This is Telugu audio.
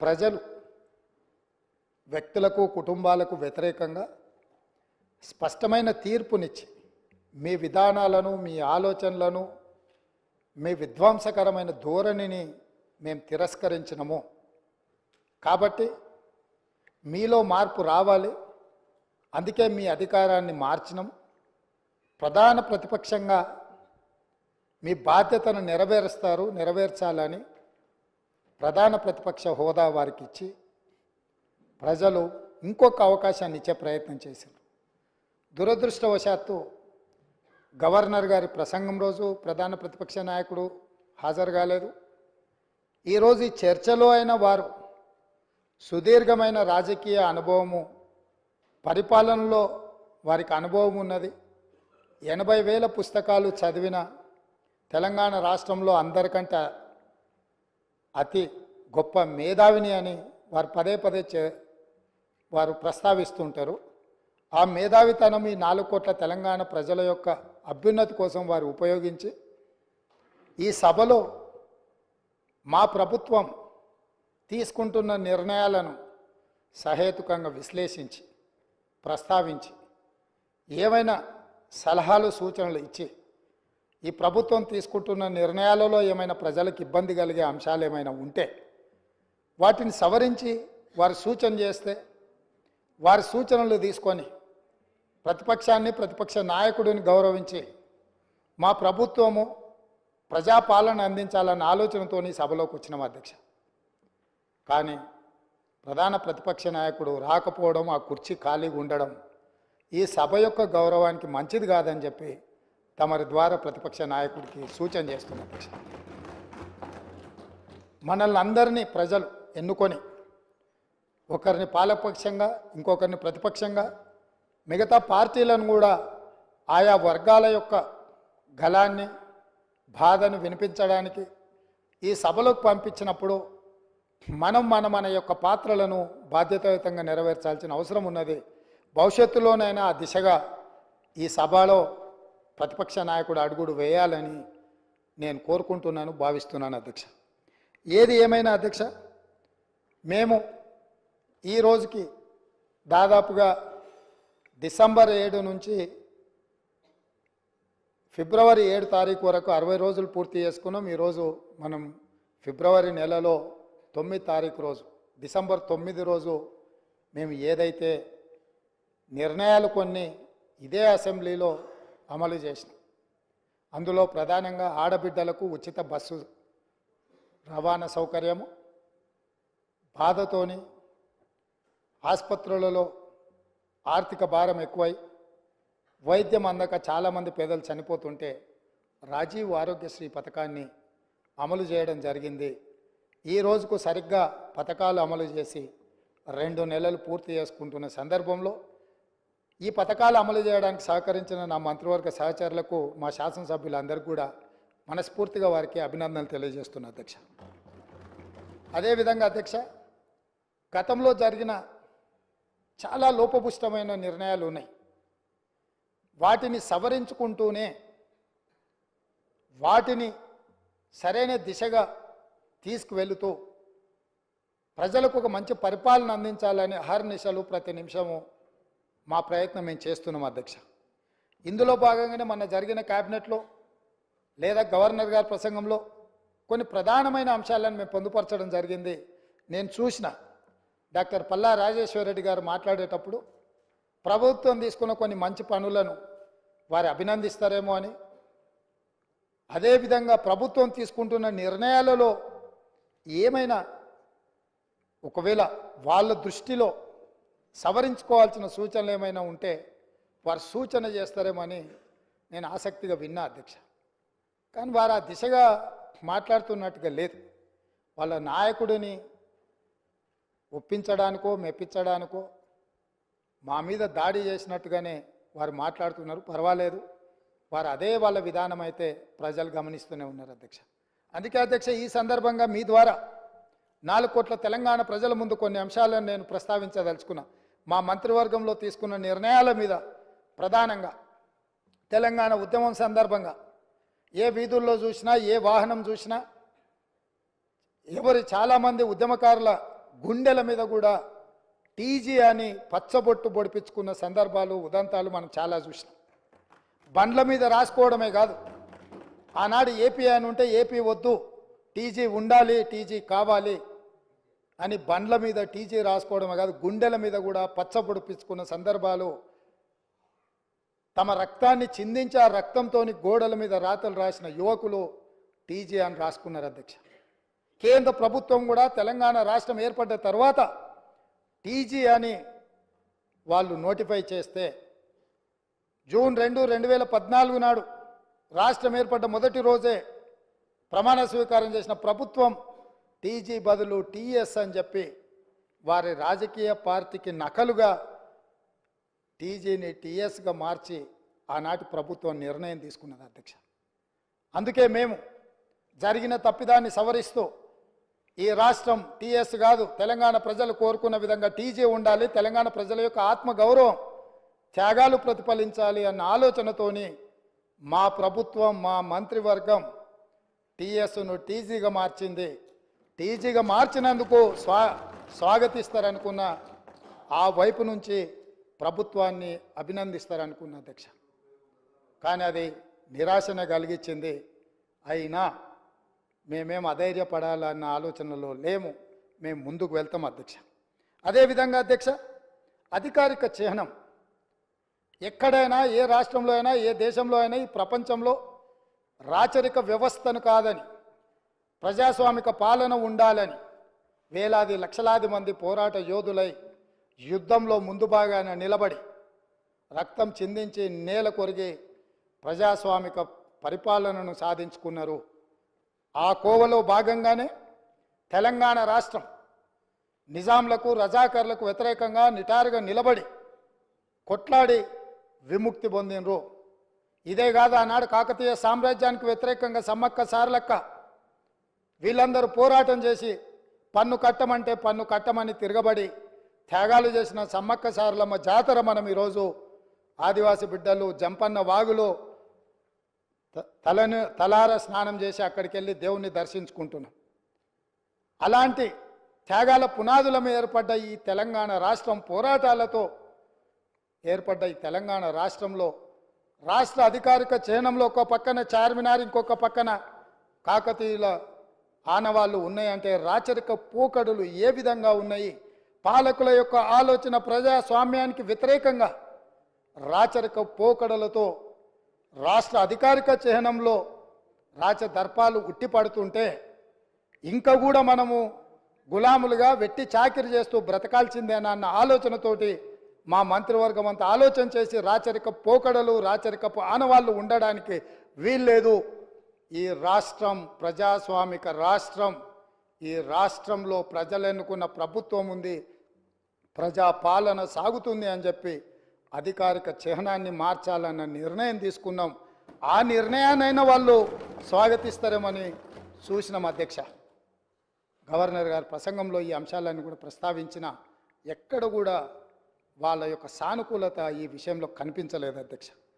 ప్రజలు వ్యక్తులకు కుటుంబాలకు వ్యతిరేకంగా స్పష్టమైన తీర్పునిచ్చి మీ విధానాలను మీ ఆలోచనలను మీ విధ్వంసకరమైన ధోరణిని మేము తిరస్కరించినము కాబట్టి మీలో మార్పు రావాలి అందుకే మీ అధికారాన్ని మార్చినాం ప్రధాన ప్రతిపక్షంగా మీ బాధ్యతను నెరవేర్చాలని ప్రధాన ప్రతిపక్ష హోదా వారికి ఇచ్చి ప్రజలు ఇంకొక అవకాశాన్ని ఇచ్చే ప్రయత్నం చేశారు దురదృష్టవశాత్తు గవర్నర్ గారి ప్రసంగం రోజు ప్రధాన ప్రతిపక్ష నాయకుడు హాజరు కాలేదు ఈరోజు ఈ చర్చలో అయిన వారు సుదీర్ఘమైన రాజకీయ అనుభవము పరిపాలనలో వారికి అనుభవం ఉన్నది 80,000 పుస్తకాలు చదివిన తెలంగాణ రాష్ట్రంలో అందరికంటే అతి గొప్ప మేధావిని అని వారు పదే వారు ప్రస్తావిస్తుంటారు ఆ మేధావితనం ఈ 4 కోట్ల తెలంగాణ ప్రజల యొక్క అభ్యున్నతి కోసం వారు ఉపయోగించి ఈ సభలో మా ప్రభుత్వం తీసుకుంటున్న నిర్ణయాలను సహేతుకంగా విశ్లేషించి ప్రస్తావించి ఏమైనా సలహాలు సూచనలు ఇచ్చి ఈ ప్రభుత్వం తీసుకుంటున్న నిర్ణయాలలో ఏమైనా ప్రజలకు ఇబ్బంది కలిగే అంశాలు ఏమైనా ఉంటే వాటిని సవరించి వారు సూచన చేస్తే వారి సూచనలు తీసుకొని ప్రతిపక్షాన్ని ప్రతిపక్ష నాయకుడిని గౌరవించి మా ప్రభుత్వము ప్రజాపాలన అందించాలన్న ఆలోచనతో సభలోకి వచ్చినాం అధ్యక్ష కానీ ప్రధాన ప్రతిపక్ష నాయకుడు రాకపోవడం ఆ కుర్చీ ఖాళీగా ఉండడం ఈ సభ యొక్క గౌరవానికి మంచిది కాదని చెప్పి తమరి ద్వారా ప్రతిపక్ష నాయకుడికి సూచన చేస్తున్నారు అధ్యక్ష మనల్ని అందరినీ ప్రజలు ఎన్నుకొని ఒకరిని పాలకపక్షంగా ఇంకొకరిని ప్రతిపక్షంగా మిగతా పార్టీలను కూడా ఆయా వర్గాల యొక్క గళాన్ని బాధను వినిపించడానికి ఈ సభలోకి పంపించినప్పుడు మన యొక్క పాత్రలను బాధ్యతాయుతంగా నెరవేర్చాల్సిన అవసరం ఉన్నది భవిష్యత్తులోనైనా ఆ దిశగా ఈ సభలో ప్రతిపక్ష నాయకుడు అడుగుడు వేయాలని నేను కోరుకుంటున్నాను భావిస్తున్నాను అధ్యక్ష ఏది ఏమైనా అధ్యక్ష మేము ఈ రోజుకి దాదాపుగా డిసెంబర్ 7 నుంచి ఫిబ్రవరి 7 తారీఖు వరకు 60 రోజులు పూర్తి చేసుకున్నాం ఈరోజు మనం ఫిబ్రవరి నెలలో 9 తారీఖు రోజు డిసెంబర్ 9 రోజు మేము ఏదైతే నిర్ణయాలు కొన్ని ఇదే అసెంబ్లీలో అమలు చేసినాం అందులో ప్రధానంగా ఆడబిడ్డలకు ఉచిత బస్సు రవాణా సౌకర్యము బాధతోని ఆసుపత్రులలో ఆర్థిక భారం ఎక్కువై వైద్యం అందక చాలామంది పేదలు చనిపోతుంటే రాజీవ్ ఆరోగ్యశ్రీ పథకాన్ని అమలు చేయడం జరిగింది ఈ రోజుకు సరిగ్గా పథకాలు అమలు చేసి 2 నెలలు పూర్తి చేసుకుంటున్న సందర్భంలో ఈ పథకాలు అమలు చేయడానికి సహకరించిన నా మంత్రివర్గ సహచరులకు మా శాసనసభ్యులందరికీ కూడా మనస్ఫూర్తిగా వారికి అభినందనలు తెలియజేస్తున్నా అధ్యక్ష అదేవిధంగా అధ్యక్ష గతంలో జరిగిన చాలా లోపభూయిష్టమైన నిర్ణయాలు ఉన్నాయి వాటిని సవరించుకుంటూనే వాటిని సరైన దిశగా తీసుకువెళుతూ ప్రజలకు ఒక మంచి పరిపాలన అందించాలని అహర్నిశలు ప్రతి నిమిషము మా ప్రయత్నం మేము చేస్తున్నాం అధ్యక్ష ఇందులో భాగంగానే మొన్న జరిగిన క్యాబినెట్లో లేదా గవర్నర్ గారి ప్రసంగంలో కొన్ని ప్రధానమైన అంశాలను మేము పొందుపరచడం జరిగింది నేను చూసిన డాక్టర్ పల్లా రాజేశ్వరరెడ్డి గారు మాట్లాడేటప్పుడు ప్రభుత్వం తీసుకున్న కొన్ని మంచి పనులను వారు అభినందిస్తారేమో అని అదేవిధంగా ప్రభుత్వం తీసుకుంటున్న నిర్ణయాలలో ఏమైనా ఒకవేళ వాళ్ళ దృష్టిలో సవరించుకోవాల్సిన సూచనలు ఏమైనా ఉంటే వారు సూచన చేస్తారేమో అని నేను ఆసక్తిగా విన్నా అధ్యక్ష కానీ వారు ఆ దిశగా మాట్లాడుతున్నట్టుగా లేదు వాళ్ళ నాయకుడిని ఒప్పించడానికో మెప్పించడానికో మా మీద దాడి చేసినట్టుగానే వారు మాట్లాడుతున్నారు పర్వాలేదు వారు అదే వాళ్ళ విధానం అయితే ప్రజలు గమనిస్తూనే ఉన్నారు అధ్యక్ష అందుకే అధ్యక్ష ఈ సందర్భంగా మీ ద్వారా 4 కోట్ల తెలంగాణ ప్రజల ముందు కొన్ని అంశాలను నేను ప్రస్తావించదలుచుకున్నా మా మంత్రివర్గంలో తీసుకున్న నిర్ణయాల మీద ప్రధానంగా తెలంగాణ ఉద్యమం సందర్భంగా ఏ వీధుల్లో చూసినా ఏ వాహనం చూసినా చాలామంది ఉద్యమకారుల గుండెల మీద కూడా టీజీ అని పచ్చబొట్టు పొడిపించుకున్న సందర్భాలు ఉదంతాలు మనం చాలా చూసినాం. బండ్ల మీద రాసుకోవడమే కాదు, ఆనాడు ఏపీ అని ఉంటే ఏపీ వద్దు, టీజీ ఉండాలి, టీజీ కావాలి అని బండ్ల మీద టీజీ రాసుకోవడమే కాదు, గుండెల మీద కూడా పచ్చ పొడిపించుకున్న సందర్భాలు, తమ రక్తాన్ని చిందించి ఆ రక్తంతో గోడల మీద రాతలు రాసిన యువకులు టీజీ అని రాసుకున్నారు అధ్యక్ష. కేంద్ర ప్రభుత్వం కూడా తెలంగాణ రాష్ట్రం ఏర్పడ్డ తర్వాత టీజీ అని వాళ్ళు నోటిఫై చేస్తే జూన్ 2, 2014 నాడు రాష్ట్రం ఏర్పడ్డ మొదటి రోజే ప్రమాణ స్వీకారం చేసిన ప్రభుత్వం టీజీ బదులు టీఎస్ అని చెప్పి వారి రాజకీయ పార్టీకి నకలుగా టీజీని టీఎస్గా మార్చి ఆనాటి ప్రభుత్వం నిర్ణయం తీసుకున్నది అధ్యక్ష. అందుకే మేము జరిగిన తప్పిదాన్ని సవరిస్తూ ఈ రాష్ట్రం టీఎస్ కాదు, తెలంగాణ ప్రజలు కోరుకున్న విధంగా టీజీ ఉండాలి, తెలంగాణ ప్రజల యొక్క ఆత్మగౌరవం త్యాగాలు ప్రతిఫలించాలి అన్న ఆలోచనతోని మా ప్రభుత్వం, మా మంత్రివర్గం టీఎస్ను టీజీగా మార్చింది. టీజీగా మార్చినందుకు స్వాగతిస్తారనుకున్న ఆ వైపు నుంచి ప్రభుత్వాన్ని అభినందిస్తారనుకున్న అధ్యక్ష. కానీ అది నిరాశనే కలిగించింది. అయినా మేమేం అధైర్యపడాలన్న ఆలోచనలో లేము, మేము ముందుకు వెళ్తాం అధ్యక్ష. అదేవిధంగా అధ్యక్ష, అధికారిక చిహ్నం ఎక్కడైనా, ఏ రాష్ట్రంలో అయినా, ఏ దేశంలో అయినా, ఈ ప్రపంచంలో రాచరిక వ్యవస్థను కాదని, ప్రజాస్వామిక పాలన ఉండాలని వేలాది లక్షలాది మంది పోరాట యోధులై యుద్ధంలో ముందు భాగాన నిలబడి రక్తం చిందించి నేల కొరిగి ప్రజాస్వామిక పరిపాలనను సాధించుకున్నారు. ఆ కోవలో భాగంగానే తెలంగాణ రాష్ట్రం నిజాంలకు, రజాకర్లకు వ్యతిరేకంగా నిటారుగా నిలబడి కొట్లాడి విముక్తి పొందినరు. ఇదే కాదు, ఆనాడు కాకతీయ సామ్రాజ్యానికి వ్యతిరేకంగా సమ్మక్క సారలక్క వీళ్ళందరూ పోరాటం చేసి పన్ను కట్టమంటే పన్ను కట్టమని తిరగబడి త్యాగాలు చేసిన సమ్మక్క సారలమ్మ జాతర మనం ఈరోజు ఆదివాసి బిడ్డలు జంపన్న వాగులో తలార స్నానం చేసి అక్కడికి వెళ్ళి దేవుణ్ణి దర్శించుకుంటున్నాం. అలాంటి త్యాగాల పునాదుల మీద ఏర్పడ్డ ఈ తెలంగాణ రాష్ట్రం, పోరాటాలతో ఏర్పడ్డ ఈ తెలంగాణ రాష్ట్రంలో రాష్ట్ర అధికారిక చిహ్నంలో ఒక పక్కన చార్మినార్, ఇంకొక పక్కన కాకతీయుల ఆనవాళ్ళు ఉన్నాయంటే రాచరిక పోకడులు ఏ విధంగా ఉన్నాయి, పాలకుల యొక్క ఆలోచన ప్రజాస్వామ్యానికి వ్యతిరేకంగా రాచరిక పోకడలతో రాష్ట్ర అధికారిక చిహ్నంలో రాచదర్పాలు ఉట్టిపడుతుంటే ఇంకా కూడా మనము గులాములుగా వెట్టి చాకిరి చేస్తూ బ్రతకాల్సిందేనన్న ఆలోచనతోటి మా మంత్రివర్గం అంతా ఆలోచన చేసి రాచరిక పోకడలు, రాచరికపు ఆనవాళ్ళు ఉండడానికి వీల్లేదు. ఈ రాష్ట్రం ప్రజాస్వామిక రాష్ట్రం, ఈ రాష్ట్రంలో ప్రజలు ఎన్నుకున్న ప్రభుత్వం ఉంది, ప్రజాపాలన సాగుతుంది అని చెప్పి అధికారిక చిహ్నాన్ని మార్చాలన్న నిర్ణయం తీసుకున్నాం. ఆ నిర్ణయాన్నైనా వాళ్ళు స్వాగతిస్తారేమని చూసినాం అధ్యక్ష. గవర్నర్ గారి ప్రసంగంలో ఈ అంశాలన్నీ కూడా ప్రస్తావించిన ఎక్కడ కూడా వాళ్ళ యొక్క సానుకూలత ఈ విషయంలో కనిపించలేదు అధ్యక్ష.